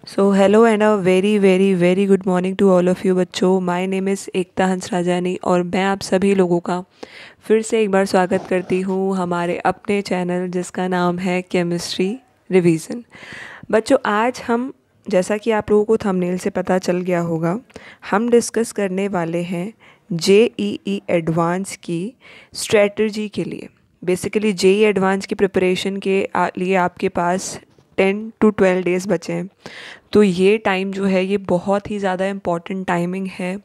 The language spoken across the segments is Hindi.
So hello and a very good morning to all of you बच्चों। माय नेम इज़ एकता हंस राजानी और मैं आप सभी लोगों का फिर से एक बार स्वागत करती हूँ हमारे अपने चैनल जिसका नाम है केमिस्ट्री रिवीजन। बच्चों आज हम, जैसा कि आप लोगों को थंबनेल से पता चल गया होगा, हम डिस्कस करने वाले हैं जेईई एडवांस की स्ट्रेटजी के लिए। बेसिकली जेईई एडवांस की प्रिपरेशन के लिए आपके पास 10 to 12 डेज़ बचे हैं। तो ये टाइम जो है ये बहुत ही ज़्यादा इम्पॉर्टेंट टाइमिंग है।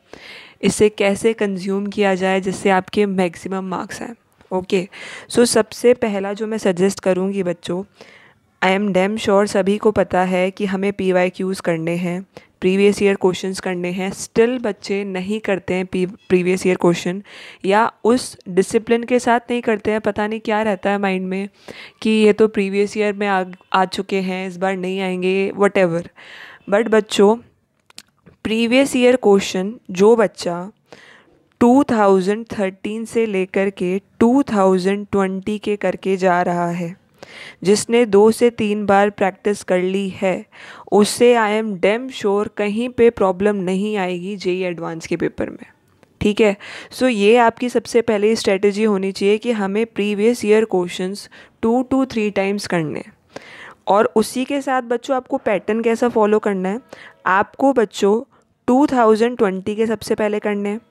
इसे कैसे कंज्यूम किया जाए जिससे आपके मैक्सिमम मार्क्स आए। ओके, सो सबसे पहला जो मैं सजेस्ट करूँगी बच्चों, आई एम डैम श्योर सभी को पता है कि हमें PYQs करने हैं, प्रीवियस ईयर क्वेश्चंस करने हैं। स्टिल बच्चे नहीं करते हैं प्रीवियस ईयर क्वेश्चन, या उस डिसिप्लिन के साथ नहीं करते हैं। पता नहीं क्या रहता है माइंड में कि ये तो प्रीवियस ईयर में आ चुके हैं, इस बार नहीं आएंगे, वट एवर। बट बच्चों, प्रीवियस ईयर क्वेश्चन जो बच्चा 2013 से लेकर के 2020 के करके जा रहा है, जिसने 2 से 3 बार प्रैक्टिस कर ली है, उससे आई एम डैम श्योर कहीं पे प्रॉब्लम नहीं आएगी जेईई एडवांस के पेपर में। ठीक है, सो ये आपकी सबसे पहले स्ट्रेटजी होनी चाहिए कि हमें previous year questions 2 to 3 times करने हैं। और उसी के साथ बच्चों आपको पैटर्न कैसा फॉलो करना है, आपको बच्चों 2020 के सबसे पहले करने हैं,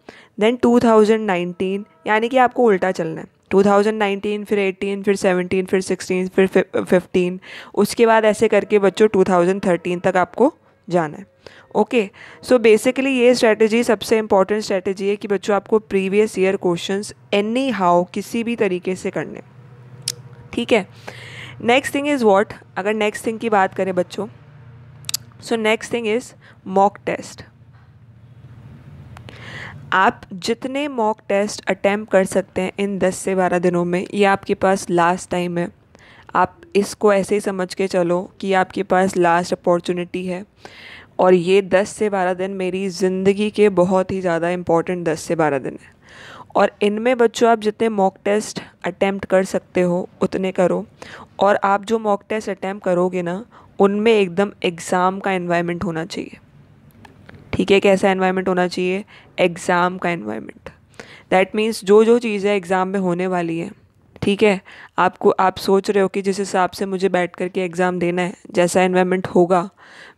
देन 2019, यानी कि आपको उल्टा चलना है। 2019 फिर 18 फिर 17 फिर 16 फिर 15, उसके बाद ऐसे करके बच्चों 2013 तक आपको जाना है। ओके, सो बेसिकली ये स्ट्रैटेजी सबसे इंपॉर्टेंट स्ट्रैटेजी है कि बच्चों आपको previous year questions anyhow किसी भी तरीके से करने। ठीक है, नेक्स्ट थिंग इज़ व्हाट, अगर नेक्स्ट थिंग की बात करें बच्चों, so next thing is mock test. आप जितने मॉक टेस्ट अटैम्प्ट कर सकते हैं इन 10 से 12 दिनों में, ये आपके पास लास्ट टाइम है। आप इसको ऐसे ही समझ के चलो कि आपके पास लास्ट अपॉर्चुनिटी है। और ये 10 से 12 दिन मेरी ज़िंदगी के बहुत ही ज़्यादा इम्पॉर्टेंट 10 से 12 दिन है। और इनमें बच्चों आप जितने मॉक टेस्ट अटैम्प्ट कर सकते हो उतने करो। और आप जो मॉक टेस्ट अटैम्प्ट करोगे ना, उनमें एकदम एग्ज़ाम का एनवायरनमेंट होना चाहिए। ठीक है, कैसा एनवायरनमेंट होना चाहिए? एग्ज़ाम का एनवायरनमेंट। दैट मीन्स जो जो चीज़ें एग्ज़ाम में होने वाली है, ठीक है, आपको आप सोच रहे हो कि जिस हिसाब से मुझे बैठ कर के एग्ज़ाम देना है, जैसा एनवायरनमेंट होगा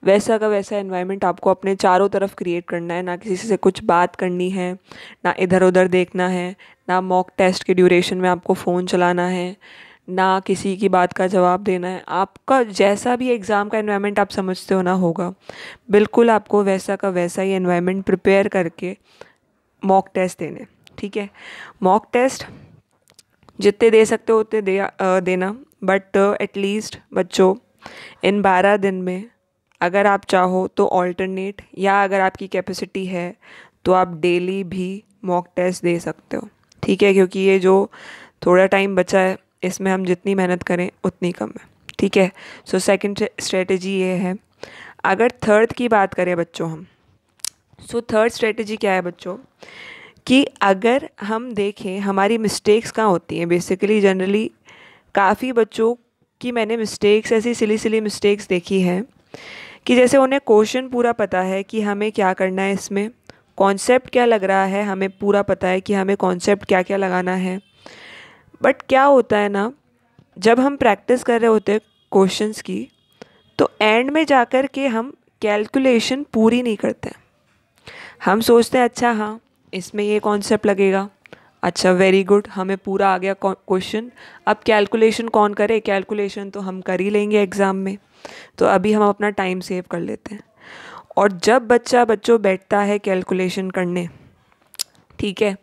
वैसा का वैसा एनवायरनमेंट आपको अपने चारों तरफ क्रिएट करना है। ना किसी से कुछ बात करनी है, ना इधर उधर देखना है, ना मॉक टेस्ट के ड्यूरेशन में आपको फ़ोन चलाना है, ना किसी की बात का जवाब देना है। आपका जैसा भी एग्ज़ाम का एनवायरनमेंट आप समझते हो ना होगा, बिल्कुल आपको वैसा का वैसा ही एनवायरनमेंट प्रिपेयर करके मॉक टेस्ट देने। ठीक है, मॉक टेस्ट जितने दे सकते हो उतने देना। बट एटलीस्ट बच्चों इन 12 दिन में अगर आप चाहो तो ऑल्टरनेट, या अगर आपकी कैपेसिटी है तो आप डेली भी मॉक टेस्ट दे सकते हो। ठीक है, क्योंकि ये जो थोड़ा टाइम बचा है इसमें हम जितनी मेहनत करें उतनी कम है। ठीक है, सो सेकंड स्ट्रेटजी ये है। अगर थर्ड की बात करें बच्चों हम, सो थर्ड स्ट्रेटजी क्या है बच्चों, कि अगर हम देखें हमारी मिस्टेक्स कहाँ होती हैं। बेसिकली जनरली काफ़ी बच्चों की मैंने मिस्टेक्स, ऐसी सिली सिली मिस्टेक्स देखी हैं कि जैसे उन्हें क्वेश्चन पूरा पता है कि हमें क्या करना है, इसमें कॉन्सेप्ट क्या लग रहा है, हमें पूरा पता है कि हमें कॉन्सेप्ट क्या क्या लगाना है। बट क्या होता है ना, जब हम प्रैक्टिस कर रहे होते हैं क्वेश्चंस की, तो एंड में जाकर के हम कैलकुलेशन पूरी नहीं करते हैं। हम सोचते हैं अच्छा हाँ इसमें ये कॉन्सेप्ट लगेगा, अच्छा वेरी गुड, हमें पूरा आ गया क्वेश्चन, अब कैलकुलेशन कौन करे, कैलकुलेशन तो हम कर ही लेंगे एग्ज़ाम में, तो अभी हम अपना टाइम सेव कर लेते हैं। और जब बच्चों बैठता है कैलकुलेशन करने, ठीक है,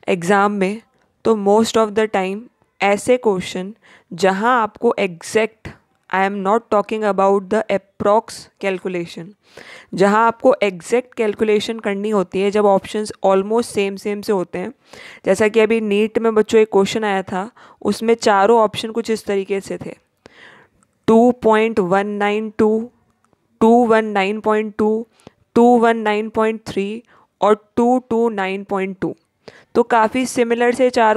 एग्ज़ाम में, तो मोस्ट ऑफ द टाइम ऐसे क्वेश्चन जहां आपको exact, I am not talking about the approx calculation, जहां आपको एग्जैक्ट कैलकुलेशन करनी होती है, जब ऑप्शंस ऑलमोस्ट सेम सेम से होते हैं। जैसा कि अभी नीट में बच्चों एक क्वेश्चन आया था, उसमें चारों ऑप्शन कुछ इस तरीके से थे: 2.192, 219.2, 219.3 और 229.2। तो काफ़ी सिमिलर से चार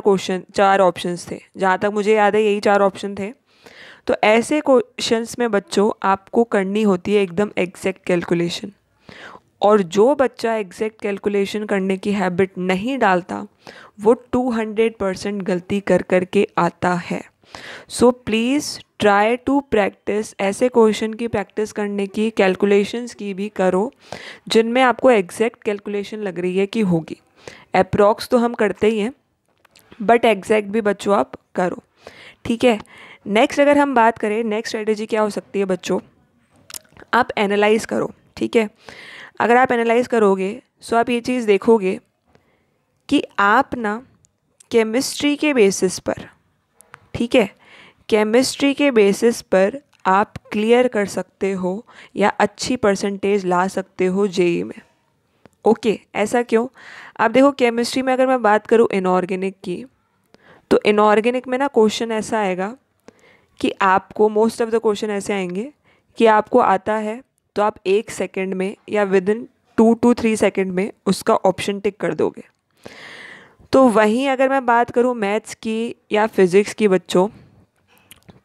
ऑप्शंस थे, जहाँ तक मुझे याद है यही चार ऑप्शन थे। तो ऐसे क्वेश्चंस में बच्चों आपको करनी होती है एकदम एग्जैक्ट कैलकुलेशन, और जो बच्चा एग्जैक्ट कैलकुलेशन करने की हैबिट नहीं डालता वो 200% गलती कर कर के आता है। So please try to practice, ऐसे क्वेश्चन की प्रैक्टिस करने की, कैलकुलेशंस की भी करो जिनमें आपको एग्जैक्ट कैलकुलेशन लग रही है कि होगी। अप्रॉक्स तो हम करते ही हैं, बट एग्जैक्ट भी बच्चों आप करो, ठीक है। नेक्स्ट अगर हम बात करें, नेक्स्ट स्ट्रेटेजी क्या हो सकती है बच्चों, आप एनालाइज करो, ठीक है। अगर आप एनालाइज करोगे सो आप ये चीज़ देखोगे कि आप ना केमिस्ट्री के बेसिस पर, ठीक है, केमिस्ट्री के बेसिस पर आप क्लियर कर सकते हो या अच्छी परसेंटेज ला सकते हो जेई में। ओके, ऐसा क्यों? आप देखो केमिस्ट्री में अगर मैं बात करूँ इनऑर्गेनिक की, तो इनऑर्गेनिक में ना क्वेश्चन ऐसा आएगा कि आपको, मोस्ट ऑफ द क्वेश्चन ऐसे आएंगे कि आपको आता है तो आप 1 सेकेंड में या विद इन 2 to 3 सेकेंड में उसका ऑप्शन टिक कर दोगे। तो वहीं अगर मैं बात करूँ मैथ्स की या फिज़िक्स की बच्चों,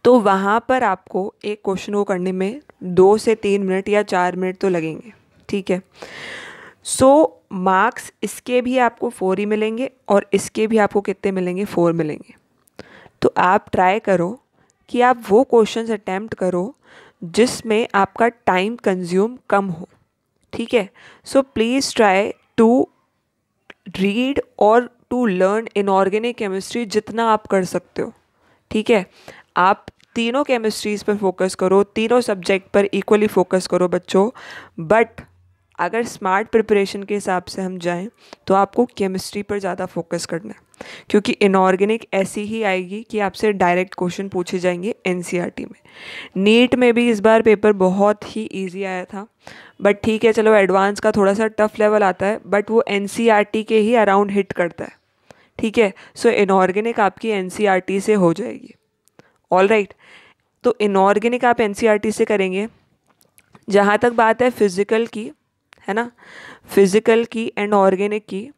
तो वहाँ पर आपको एक क्वेश्चन को करने में 2 से 3 मिनट या 4 मिनट तो लगेंगे, ठीक है। सो मार्क्स इसके भी आपको 4 ही मिलेंगे और इसके भी आपको कितने मिलेंगे, 4 मिलेंगे। तो आप ट्राई करो कि आप वो क्वेश्चंस अटैम्प्ट करो जिसमें आपका टाइम कंज्यूम कम हो, ठीक है। So please try to read और टू लर्न इनऑर्गेनिक केमिस्ट्री जितना आप कर सकते हो, ठीक है। आप तीनों केमिस्ट्रीज़ पर फोकस करो, तीनों सब्जेक्ट पर इक्वली फोकस करो बच्चों। बट अगर स्मार्ट प्रिपरेशन के हिसाब से हम जाएं तो आपको केमिस्ट्री पर ज़्यादा फोकस करना है, क्योंकि इनऑर्गेनिक ऐसी ही आएगी कि आपसे डायरेक्ट क्वेश्चन पूछे जाएंगे एनसीईआरटी में। नीट में भी इस बार पेपर बहुत ही इजी आया था, बट ठीक है चलो, एडवांस का थोड़ा सा टफ लेवल आता है, बट वो एनसीईआरटी के ही अराउंड हिट करता है, ठीक है। सो इनऑर्गेनिक आपकी एनसीईआरटी से हो जाएगी, ऑल राइट। तो इनऑर्गेनिक आप एनसीईआरटी से करेंगे। जहाँ तक बात है फिज़िकल की, है ना, फिज़िकल की एंड ऑर्गेनिक की,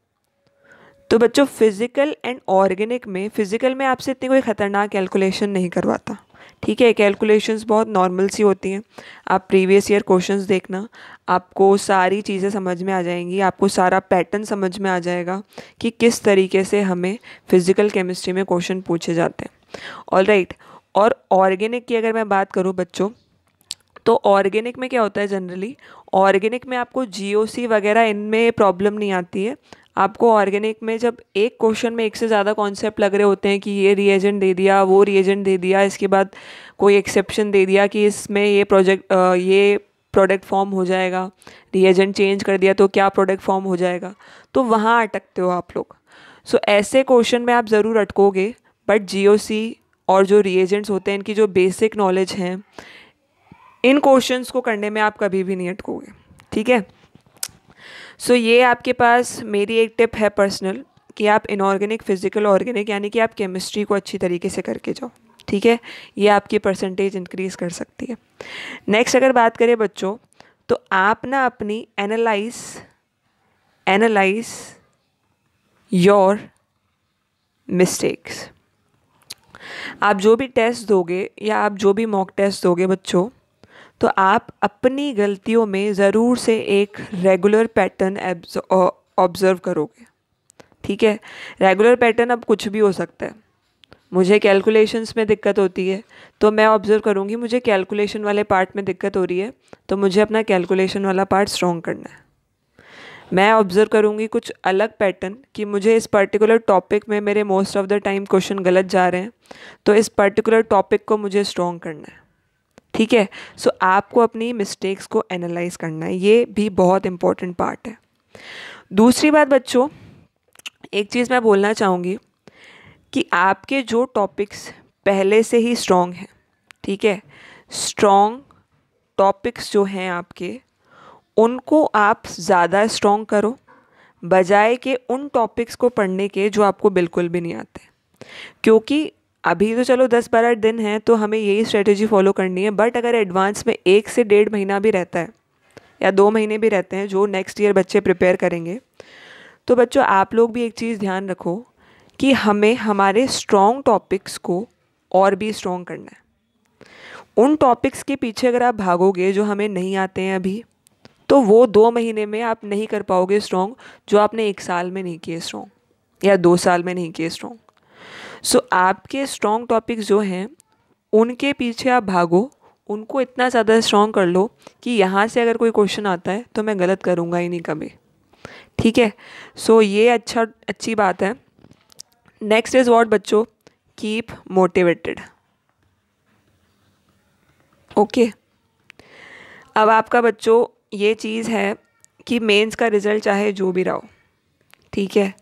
तो बच्चों फिज़िकल एंड ऑर्गेनिक में, फिज़िकल में आपसे इतनी कोई ख़तरनाक कैलकुलेशन नहीं करवाता, ठीक है। कैलकुलेशंस बहुत नॉर्मल सी होती हैं। आप प्रीवियस ईयर क्वेश्चंस देखना, आपको सारी चीज़ें समझ में आ जाएंगी, आपको सारा पैटर्न समझ में आ जाएगा कि किस तरीके से हमें फिज़िकल केमिस्ट्री में क्वेश्चन पूछे जाते हैं, ऑल राइट। और ऑर्गेनिक की अगर मैं बात करूँ बच्चों, तो ऑर्गेनिक में क्या होता है जनरली, ऑर्गेनिक में आपको जीओसी वगैरह इनमें प्रॉब्लम नहीं आती है। आपको ऑर्गेनिक में जब एक क्वेश्चन में एक से ज़्यादा कॉन्सेप्ट लग रहे होते हैं कि ये रिएजेंट दे दिया, वो रिएजेंट दे दिया, इसके बाद कोई एक्सेप्शन दे दिया कि इसमें ये प्रोडक्ट फॉर्म हो जाएगा, रिएजेंट चेंज कर दिया तो क्या प्रोडक्ट फॉर्म हो जाएगा, तो वहाँ अटकते हो आप लोग। सो ऐसे क्वेश्चन में आप ज़रूर अटकोगे, बट जीओसी और जो रिएजेंट्स होते हैं इनकी जो बेसिक नॉलेज हैं, इन क्वेश्चंस को करने में आप कभी भी नहीं अटकोगे, ठीक है। सो ये आपके पास मेरी एक टिप है पर्सनल, कि आप इनऑर्गेनिक, फिजिकल, ऑर्गेनिक, यानी कि आप केमिस्ट्री को अच्छी तरीके से करके जाओ, ठीक है। ये आपकी परसेंटेज इंक्रीज़ कर सकती है। नेक्स्ट अगर बात करें बच्चों, तो आप ना अपनी एनालाइज योर मिस्टेक्स। आप जो भी टेस्ट दोगे या आप जो भी मॉक टेस्ट दोगे बच्चों, तो आप अपनी गलतियों में ज़रूर से एक रेगुलर पैटर्न ऑब्ज़र्व करोगे, ठीक है। रेगुलर पैटर्न अब कुछ भी हो सकता है। मुझे कैलकुलेशंस में दिक्कत होती है तो मैं ऑब्ज़र्व करूँगी मुझे कैलकुलेशन वाले पार्ट में दिक्कत हो रही है, तो मुझे अपना कैलकुलेशन वाला पार्ट स्ट्रॉन्ग करना है। मैं ऑब्ज़र्व करूँगी कुछ अलग पैटर्न कि मुझे इस पर्टिकुलर टॉपिक में मेरे most of the time question गलत जा रहे हैं, तो इस पर्टिकुलर टॉपिक को मुझे स्ट्रॉन्ग करना है, ठीक है। सो आपको अपनी मिस्टेक्स को एनालाइज करना है, ये भी बहुत इंपॉर्टेंट पार्ट है। दूसरी बात बच्चों, एक चीज़ मैं बोलना चाहूँगी कि आपके जो टॉपिक्स पहले से ही स्ट्रॉन्ग हैं, ठीक है, स्ट्रॉन्ग टॉपिक्स जो हैं आपके, उनको आप ज़्यादा स्ट्रॉन्ग करो, बजाय के उन टॉपिक्स को पढ़ने के जो आपको बिल्कुल भी नहीं आते। क्योंकि अभी तो चलो 10-12 दिन हैं तो हमें यही स्ट्रेटेजी फॉलो करनी है, बट अगर एडवांस में 1 से 1.5 महीना भी रहता है या 2 महीने भी रहते हैं जो नेक्स्ट ईयर बच्चे प्रिपेयर करेंगे, तो बच्चों आप लोग भी एक चीज़ ध्यान रखो कि हमें हमारे स्ट्रॉन्ग टॉपिक्स को और भी स्ट्रॉन्ग करना है। उन टॉपिक्स के पीछे अगर आप भागोगे जो हमें नहीं आते हैं अभी, तो वो 2 महीने में आप नहीं कर पाओगे स्ट्रॉन्ग, जो आपने 1 साल में नहीं किए स्ट्रॉन्ग या 2 साल में नहीं किए स्ट्रॉन्ग। सो आपके स्ट्रॉन्ग टॉपिक्स जो हैं उनके पीछे आप भागो, उनको इतना ज़्यादा स्ट्रॉन्ग कर लो कि यहाँ से अगर कोई क्वेश्चन आता है तो मैं गलत करूँगा ही नहीं कभी। ठीक है, सो ये अच्छी बात है। नेक्स्ट इज़ व्हाट बच्चों, कीप मोटिवेटेड। ओके, अब आपका बच्चों ये चीज़ है कि मेंस का रिज़ल्ट चाहे जो भी रहा हो, ठीक है,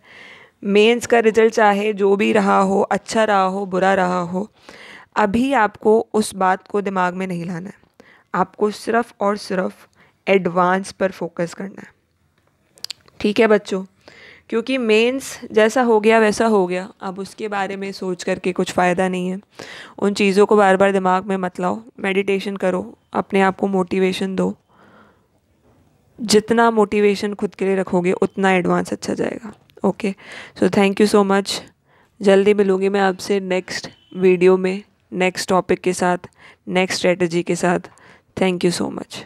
मेंस का रिज़ल्ट चाहे जो भी रहा हो, अच्छा रहा हो बुरा रहा हो, अभी आपको उस बात को दिमाग में नहीं लाना है। आपको सिर्फ़ और सिर्फ एडवांस पर फोकस करना है। ठीक है बच्चों, क्योंकि मेंस जैसा हो गया वैसा हो गया, अब उसके बारे में सोच करके कुछ फ़ायदा नहीं है। उन चीज़ों को बार बार दिमाग में मत लाओ, मेडिटेशन करो, अपने आप को मोटिवेशन दो। जितना मोटिवेशन खुद के लिए रखोगे उतना एडवांस अच्छा जाएगा। Okay, so thank you so much. जल्दी मिलूँगी मैं आपसे नेक्स्ट वीडियो में, नेक्स्ट टॉपिक के साथ, नेक्स्ट स्ट्रेटजी के साथ। Thank you so much.